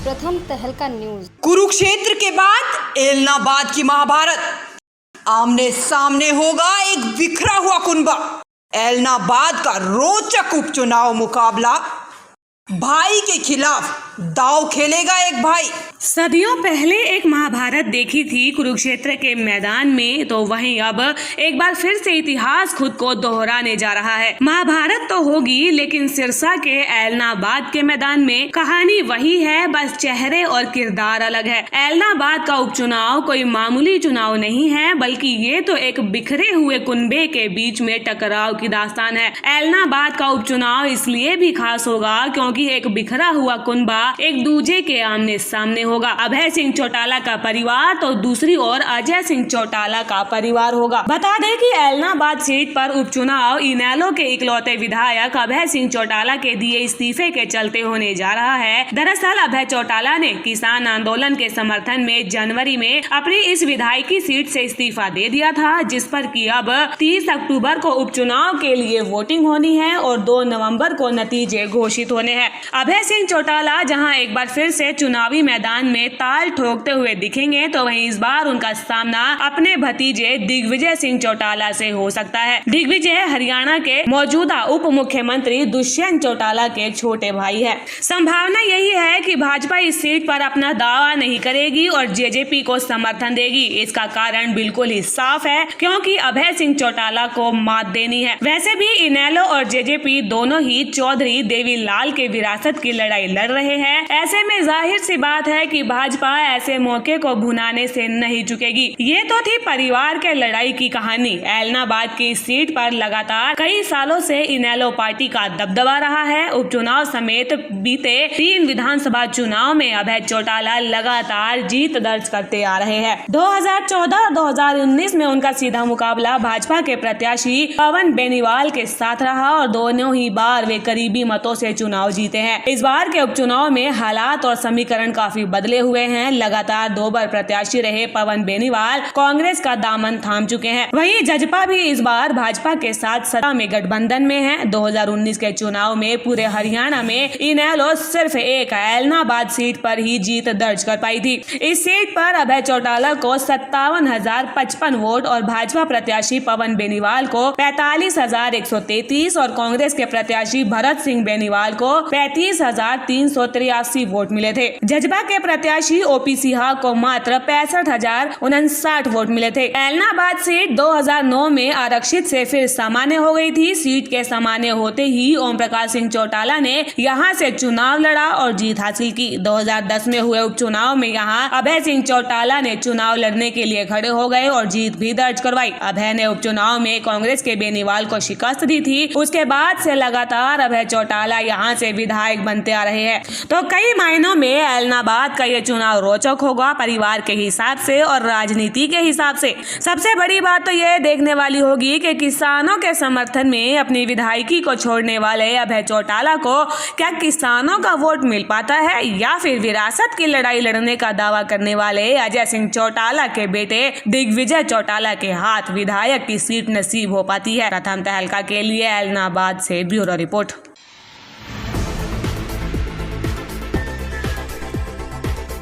प्रथम तहलका न्यूज। कुरुक्षेत्र के बाद एलनाबाद की महाभारत, आमने सामने होगा एक बिखरा हुआ कुनबा। एलनाबाद का रोचक उपचुनाव मुकाबला, भाई के खिलाफ दांव खेलेगा एक भाई। सदियों पहले एक महाभारत देखी थी कुरुक्षेत्र के मैदान में, तो वहीं अब एक बार फिर से इतिहास खुद को दोहराने जा रहा है। महाभारत तो होगी, लेकिन सिरसा के एलनाबाद के मैदान में कहानी वही है, बस चेहरे और किरदार अलग है। एलनाबाद का उपचुनाव कोई मामूली चुनाव नहीं है, बल्कि ये तो एक बिखरे हुए कुनबे के बीच में टकराव की दास्तान है। एलनाबाद का उपचुनाव इसलिए भी खास होगा क्योंकि एक बिखरा हुआ कुनबा एक दूजे के आमने सामने होगा। अभय सिंह चौटाला का परिवार तो दूसरी ओर अजय सिंह चौटाला का परिवार होगा। बता दें कि एलनाबाद सीट पर उपचुनाव इनेलो के इकलौते विधायक अभय सिंह चौटाला के दिए इस्तीफे के चलते होने जा रहा है। दरअसल अभय चौटाला ने किसान आंदोलन के समर्थन में जनवरी में अपनी इस विधायकी सीट से इस्तीफा दे दिया था, जिस पर कि अब 30 अक्टूबर को उपचुनाव के लिए वोटिंग होनी है और 2 नवंबर को नतीजे घोषित होने हैं। अभय सिंह चौटाला जहां एक बार फिर से चुनावी मैदान में ताल ठोकते हुए दिखेंगे, तो वहीं इस बार उनका सामना अपने भतीजे दिग्विजय सिंह चौटाला से हो सकता है। दिग्विजय हरियाणा के मौजूदा उप मुख्यमंत्री दुष्यंत चौटाला के छोटे भाई है। संभावना यही है कि भाजपा इस सीट पर अपना दावा नहीं करेगी और जेजेपी को समर्थन देगी। इसका कारण बिल्कुल ही साफ है, क्योंकि अभय सिंह चौटाला को मात देनी है। वैसे भी इनेलो और जेजेपी दोनों ही चौधरी देवीलाल के विरासत की लड़ाई लड़ रहे हैं। ऐसे में जाहिर सी बात है कि भाजपा ऐसे मौके को भुनाने से नहीं चुकेगी। ये तो थी परिवार के लड़ाई की कहानी। एलनाबाद की सीट पर लगातार कई सालों से इनेलो पार्टी का दबदबा रहा है। उपचुनाव समेत बीते 3 विधानसभा चुनाव में अभय चौटाला लगातार जीत दर्ज करते आ रहे हैं। 2014 और 2019 में उनका सीधा मुकाबला भाजपा के प्रत्याशी पवन बेनीवाल के साथ रहा और दोनों ही बार वे करीबी मतों से चुनाव जीते हैं। इस बार के उपचुनाव में हालात और समीकरण काफी बदले हुए हैं। लगातार 2 बार प्रत्याशी रहे पवन बेनीवाल कांग्रेस का दामन थाम चुके हैं। वहीं जजपा भी इस बार भाजपा के साथ सत्ता में गठबंधन में है। 2019 के चुनाव में पूरे हरियाणा में इनेलो सिर्फ एक एलनाबाद सीट पर ही जीत दर्ज कर पाई थी। इस सीट पर अभय चौटाला को 57,055 वोट और भाजपा प्रत्याशी पवन बेनीवाल को 45,133 और कांग्रेस के प्रत्याशी भरत सिंह बेनीवाल को 35,383 वोट मिले थे। जजपा के प्रत्याशी ओपी सिंहा को मात्र 65,059 वोट मिले थे। एलनाबाद सीट 2009 में आरक्षित से फिर सामान्य हो गई थी। सीट के सामान्य होते ही ओम प्रकाश सिंह चौटाला ने यहां से चुनाव लड़ा और जीत हासिल की। 2010 में हुए उपचुनाव में यहां अभय सिंह चौटाला ने चुनाव लड़ने के लिए खड़े हो गए और जीत भी दर्ज करवाई। अभय ने उपचुनाव में कांग्रेस के बेनीवाल को शिकस्त दी थी। उसके बाद से लगातार अभय चौटाला यहां से विधायक बनते आ रहे हैं। तो कई मायनों में एलनाबाद का ये चुनाव रोचक होगा, परिवार के हिसाब से और राजनीति के हिसाब से। सबसे बड़ी बात तो ये देखने वाली होगी कि किसानों के समर्थन में अपनी विधायकी को छोड़ने वाले अभय चौटाला को क्या किसानों का वोट मिल पाता है, या फिर विरासत की लड़ाई लड़ने का दावा करने वाले अजय सिंह चौटाला के बेटे दिग्विजय चौटाला के हाथ विधायक की सीट नसीब हो पाती है। प्रथम तहलका के लिए एलनाबाद से ब्यूरो रिपोर्ट।